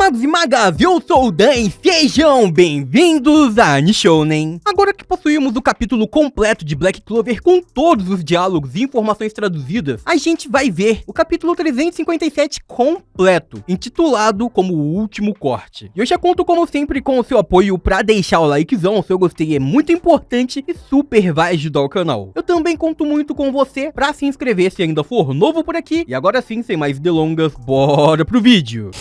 magos e magas, eu sou o Dan e sejam bem-vindos a Nishounen. Agora que possuímos o capítulo completo de Black Clover com todos os diálogos e informações traduzidas, a gente vai ver o capítulo 357 completo, intitulado como o último corte. E eu já conto como sempre com o seu apoio pra deixar o likezão, se eu gostei é muito importante e super vai ajudar o canal. Eu também conto muito com você pra se inscrever se ainda for novo por aqui. E agora sim, sem mais delongas, bora pro vídeo.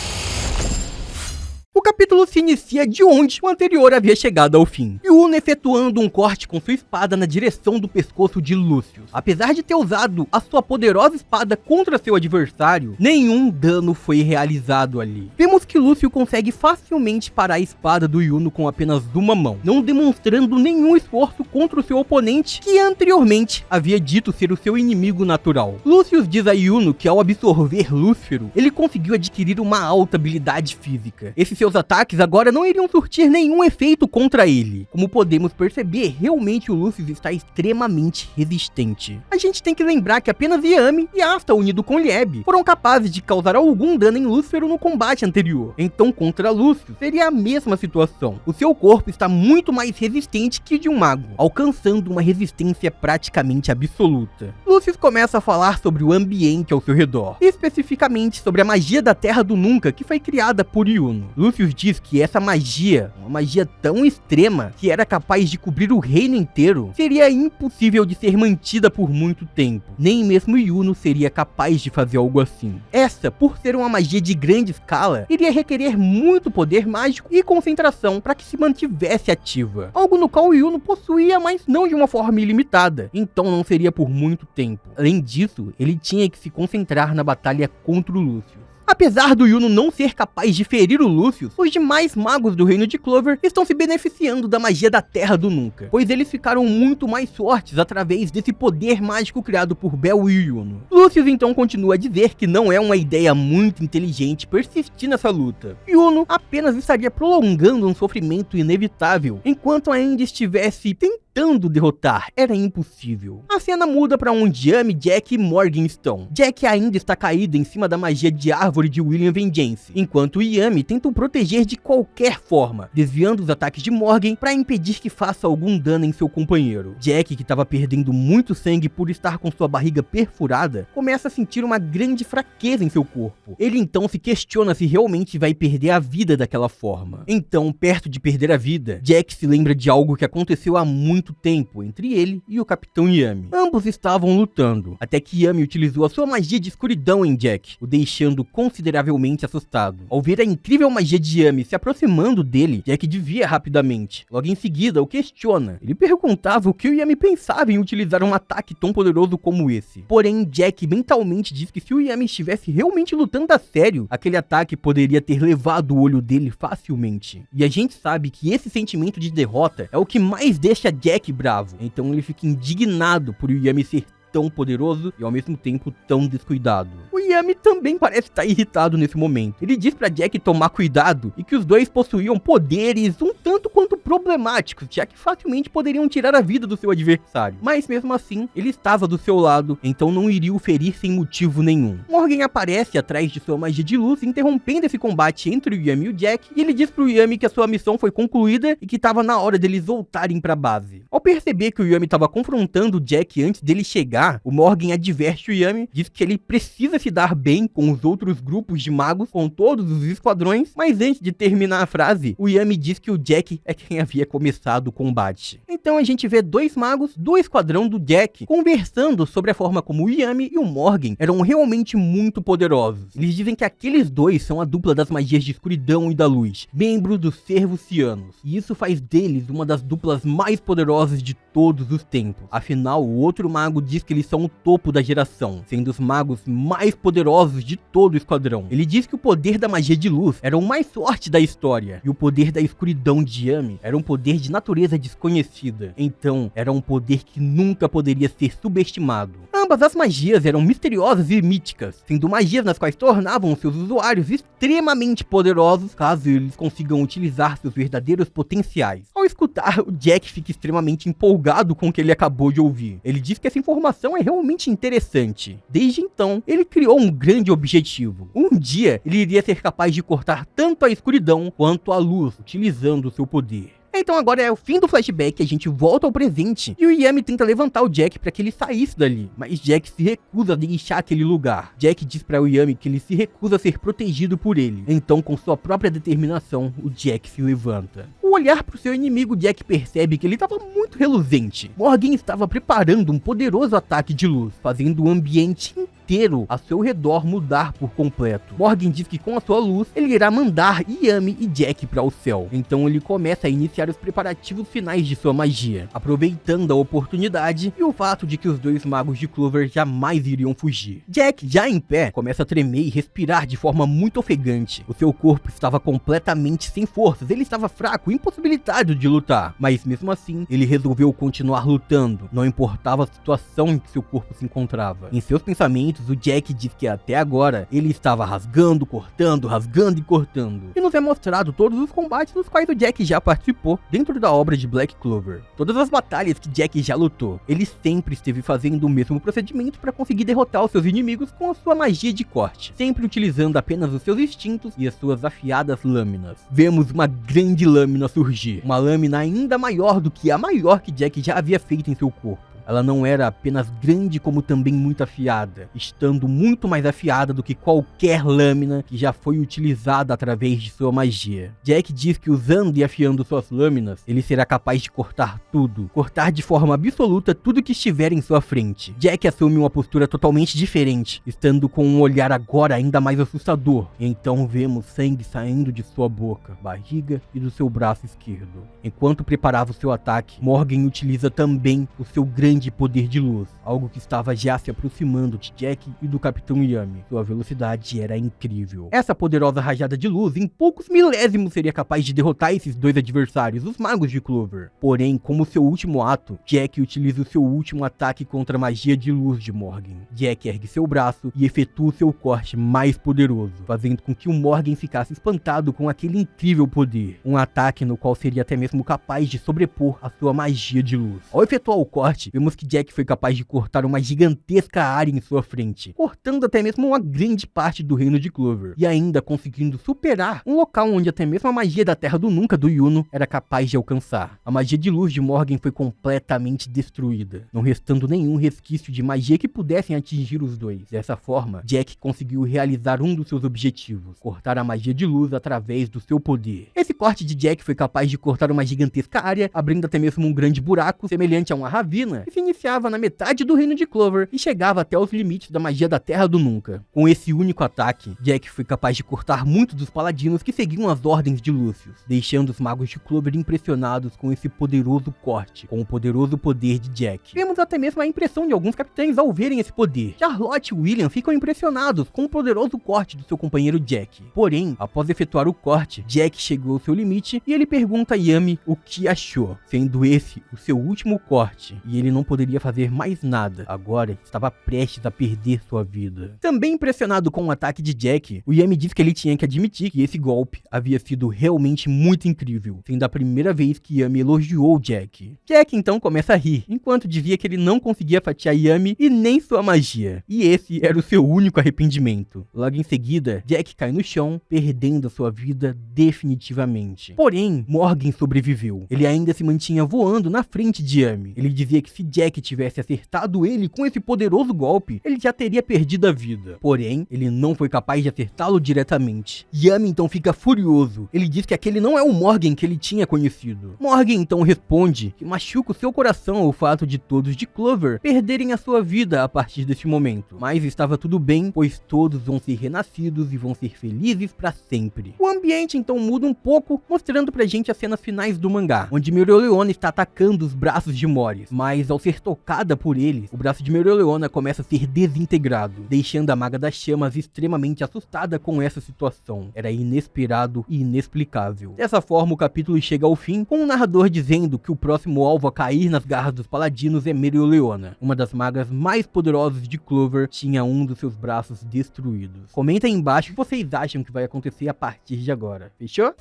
O capítulo se inicia de onde o anterior havia chegado ao fim. Yuno efetuando um corte com sua espada na direção do pescoço de Lucius. Apesar de ter usado a sua poderosa espada contra seu adversário, nenhum dano foi realizado ali. Vemos que Lucius consegue facilmente parar a espada do Yuno com apenas uma mão, não demonstrando nenhum esforço contra o seu oponente, que anteriormente havia dito ser o seu inimigo natural. Lucius diz a Yuno que ao absorver Lúcifero, ele conseguiu adquirir uma alta habilidade física. Seus ataques agora não iriam surtir nenhum efeito contra ele. Como podemos perceber, realmente o Lucius está extremamente resistente. A gente tem que lembrar que apenas Yami e Asta, unido com Lieb, foram capazes de causar algum dano em Lúcifero no combate anterior. Então contra Lucius seria a mesma situação. O seu corpo está muito mais resistente que o de um mago, alcançando uma resistência praticamente absoluta. Lucius começa a falar sobre o ambiente ao seu redor, especificamente sobre a magia da Terra do Nunca que foi criada por Yuno. Lucius diz que essa magia, uma magia tão extrema que era capaz de cobrir o reino inteiro, seria impossível de ser mantida por muito tempo. Nem mesmo Yuno seria capaz de fazer algo assim. Essa, por ser uma magia de grande escala, iria requerer muito poder mágico e concentração para que se mantivesse ativa. Algo no qual Yuno possuía, mas não de uma forma ilimitada. Então não seria por muito tempo. Além disso, ele tinha que se concentrar na batalha contra o Lucius. Apesar do Yuno não ser capaz de ferir o Lucius, os demais magos do reino de Clover estão se beneficiando da magia da Terra do Nunca, pois eles ficaram muito mais fortes através desse poder mágico criado por Bell e Yuno. Lucius então continua a dizer que não é uma ideia muito inteligente persistir nessa luta. Yuno apenas estaria prolongando um sofrimento inevitável, enquanto ainda estivesse tentando derrotar, era impossível. A cena muda para onde Yami, Jack e Morgan estão. Jack ainda está caído em cima da magia de árvore de William Vengeance, enquanto Yami tenta o proteger de qualquer forma, desviando os ataques de Morgan para impedir que faça algum dano em seu companheiro. Jack, que estava perdendo muito sangue por estar com sua barriga perfurada, começa a sentir uma grande fraqueza em seu corpo. Ele então se questiona se realmente vai perder a vida daquela forma. Então, perto de perder a vida, Jack se lembra de algo que aconteceu há muito tempo entre ele e o Capitão Yami. Ambos estavam lutando, até que Yami utilizou a sua magia de escuridão em Jack, o deixando consideravelmente assustado. Ao ver a incrível magia de Yami se aproximando dele, Jack desvia rapidamente. Logo em seguida, o questiona. Ele perguntava o que o Yami pensava em utilizar um ataque tão poderoso como esse. Porém, Jack mentalmente diz que se o Yami estivesse realmente lutando a sério, aquele ataque poderia ter levado o olho dele facilmente. E a gente sabe que esse sentimento de derrota é o que mais deixa Jack bravo, então ele fica indignado por Yami ser tão poderoso e ao mesmo tempo tão descuidado. O Yami também parece estar irritado nesse momento. Ele diz pra Jack tomar cuidado e que os dois possuíam poderes um tanto quanto problemáticos, já que facilmente poderiam tirar a vida do seu adversário. Mas mesmo assim, ele estava do seu lado, então não iria o ferir sem motivo nenhum. Morgan aparece atrás de sua magia de luz, interrompendo esse combate entre o Yami e o Jack, e ele diz pro Yami que a sua missão foi concluída e que estava na hora deles voltarem pra base. Ao perceber que o Yami estava confrontando o Jack antes dele chegar, o Morgan adverte o Yami, diz que ele precisa se dar bem com os outros grupos de magos, com todos os esquadrões, mas antes de terminar a frase, o Yami diz que o Jack é quem havia começado o combate. Então a gente vê dois magos do esquadrão do Jack conversando sobre a forma como o Yami e o Morgan eram realmente muito poderosos. Eles dizem que aqueles dois são a dupla das magias de escuridão e da luz, membros dos Servos Cianos, e isso faz deles uma das duplas mais poderosas de todos os tempos. Afinal, o outro mago diz que eles são o topo da geração, sendo os magos mais poderosos de todo o esquadrão. Ele diz que o poder da magia de luz era o mais forte da história, e o poder da escuridão de Yami era um poder de natureza desconhecida. Então, era um poder que nunca poderia ser subestimado. Ambas as magias eram misteriosas e míticas, sendo magias nas quais tornavam seus usuários extremamente poderosos caso eles consigam utilizar seus verdadeiros potenciais. Ao escutar, o Jack fica extremamente empolgado com o que ele acabou de ouvir. Ele diz que essa informação é realmente interessante. Desde então, ele criou um grande objetivo. Um dia, ele iria ser capaz de cortar tanto a escuridão quanto a luz, utilizando o seu poder. Então agora é o fim do flashback, a gente volta ao presente e o Yami tenta levantar o Jack para que ele saísse dali, mas Jack se recusa a deixar aquele lugar. Jack diz para o Yami que ele se recusa a ser protegido por ele. Então, com sua própria determinação, o Jack se levanta. Ao olhar para o seu inimigo, Jack percebe que ele estava muito reluzente. Morgan estava preparando um poderoso ataque de luz, fazendo o ambiente inteiro a seu redor mudar por completo. Morgan diz que com a sua luz, ele irá mandar Yami e Jack para o céu. Então ele começa a iniciar os preparativos finais de sua magia, aproveitando a oportunidade e o fato de que os dois magos de Clover jamais iriam fugir. Jack, já em pé, começa a tremer e respirar de forma muito ofegante. O seu corpo estava completamente sem forças, ele estava fraco, impossibilitado de lutar, mas mesmo assim, ele resolveu continuar lutando, não importava a situação em que seu corpo se encontrava. Em seus pensamentos, o Jack diz que até agora ele estava rasgando, cortando e cortando. E nos é mostrado todos os combates nos quais o Jack já participou dentro da obra de Black Clover. Todas as batalhas que Jack já lutou, ele sempre esteve fazendo o mesmo procedimento para conseguir derrotar os seus inimigos com a sua magia de corte, sempre utilizando apenas os seus instintos e as suas afiadas lâminas. Vemos uma grande lâmina surgir, uma lâmina ainda maior do que a maior que Jack já havia feito em seu corpo. Ela não era apenas grande, como também muito afiada, estando muito mais afiada do que qualquer lâmina que já foi utilizada através de sua magia. Jack diz que usando e afiando suas lâminas, ele será capaz de cortar tudo, cortar de forma absoluta tudo que estiver em sua frente. Jack assume uma postura totalmente diferente, estando com um olhar agora ainda mais assustador. E então vemos sangue saindo de sua boca, barriga e do seu braço esquerdo. Enquanto preparava o seu ataque, Morgan utiliza também o seu grande poder de luz, algo que estava já se aproximando de Jack e do Capitão Yami. Sua velocidade era incrível. Essa poderosa rajada de luz em poucos milésimos seria capaz de derrotar esses dois adversários, os magos de Clover. Porém, como seu último ato, Jack utiliza o seu último ataque contra a magia de luz de Morgan. Jack ergue seu braço e efetua o seu corte mais poderoso, fazendo com que o Morgan ficasse espantado com aquele incrível poder. Um ataque no qual seria até mesmo capaz de sobrepor a sua magia de luz. Ao efetuar o corte, vemos que Jack foi capaz de cortar uma gigantesca área em sua frente, cortando até mesmo uma grande parte do reino de Clover, e ainda conseguindo superar um local onde até mesmo a magia da Terra do Nunca do Yuno era capaz de alcançar. A magia de luz de Morgan foi completamente destruída, não restando nenhum resquício de magia que pudessem atingir os dois. Dessa forma, Jack conseguiu realizar um dos seus objetivos, cortar a magia de luz através do seu poder. Esse corte de Jack foi capaz de cortar uma gigantesca área, abrindo até mesmo um grande buraco, semelhante a uma ravina, que se iniciava na metade do reino de Clover e chegava até os limites da magia da Terra do Nunca. Com esse único ataque, Jack foi capaz de cortar muitos dos paladinos que seguiam as ordens de Lucius, deixando os magos de Clover impressionados com esse poderoso corte, com o poderoso poder de Jack. Vemos até mesmo a impressão de alguns capitães ao verem esse poder. Charlotte e William ficam impressionados com o poderoso corte do seu companheiro Jack. Porém, após efetuar o corte, Jack chegou ao seu limite e ele pergunta a Yami o que achou, sendo esse o seu último corte, e ele não poderia fazer mais nada, agora estava prestes a perder sua vida. Também impressionado com o ataque de Jack, o Yami disse que ele tinha que admitir que esse golpe havia sido realmente muito incrível, sendo a primeira vez que Yami elogiou Jack. Jack então começa a rir, enquanto dizia que ele não conseguia fatiar Yami e nem sua magia, e esse era o seu único arrependimento. Logo em seguida, Jack cai no chão, perdendo sua vida definitivamente. Porém, Morgan sobreviveu. Ele ainda se mantinha voando na frente de Yami. Ele dizia que se Jack tivesse acertado ele com esse poderoso golpe, ele já teria perdido a vida. Porém, ele não foi capaz de acertá-lo diretamente. Yami então fica furioso. Ele diz que aquele não é o Morgan que ele tinha conhecido. Morgan então responde que machuca o seu coração o fato de todos de Clover perderem a sua vida a partir desse momento. Mas estava tudo bem, pois todos vão ser renascidos e vão ser felizes para sempre. O ambiente então muda um pouco, mostrando pra gente as cenas finais do mangá, onde Mereoleona está atacando os braços de Morris, mas ao ser tocada por ele, o braço de Mereoleona começa a ser desintegrado, deixando a Maga das Chamas extremamente assustada com essa situação. Era inesperado e inexplicável. Dessa forma, o capítulo chega ao fim, com o narrador dizendo que o próximo alvo a cair nas garras dos paladinos é Mereoleona. Uma das magas mais poderosas de Clover tinha um dos seus braços destruídos. Comenta aí embaixo o que vocês acham que vai acontecer a partir de agora. Fechou?